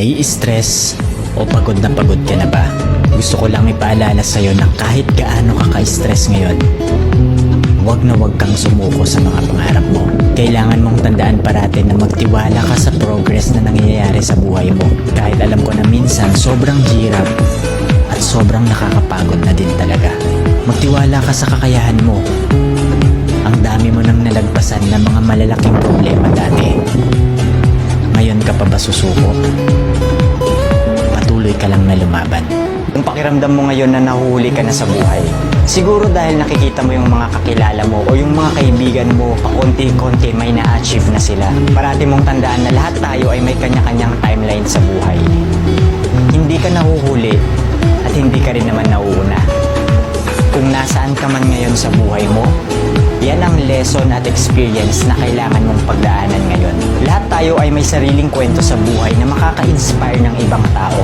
Nai-stress o pagod ka na ba? Gusto ko lang ipaalala sa'yo na kahit gaano ka ka-stress ngayon, huwag na huwag kang sumuko sa mga pangarap mo. Kailangan mong tandaan parati na magtiwala ka sa progress na nangyayari sa buhay mo. Kahit alam ko na minsan sobrang hirap at sobrang nakakapagod na din talaga. Magtiwala ka sa kakayahan mo. Ang dami mo nang nalagpasan ng mga malalaking problema dati. Ngayon ka pa ba susuko? Patuloy ka lang na lumaban. Yung pakiramdam mo ngayon na nahuhuli ka na sa buhay, siguro dahil nakikita mo yung mga kakilala mo o yung mga kaibigan mo, pakunti-kunti may na-achieve na sila. Parati mong tandaan na lahat tayo ay may kanya-kanyang timeline sa buhay. Hindi ka nahuhuli at hindi ka rin naman nauuna. Kung nasaan ka man ngayon sa buhay mo, yan ang lesson at experience na kailangan mong pagdaanan ngayon. Lahat tayo ay may sariling kwento sa buhay na makaka-inspire ng ibang tao.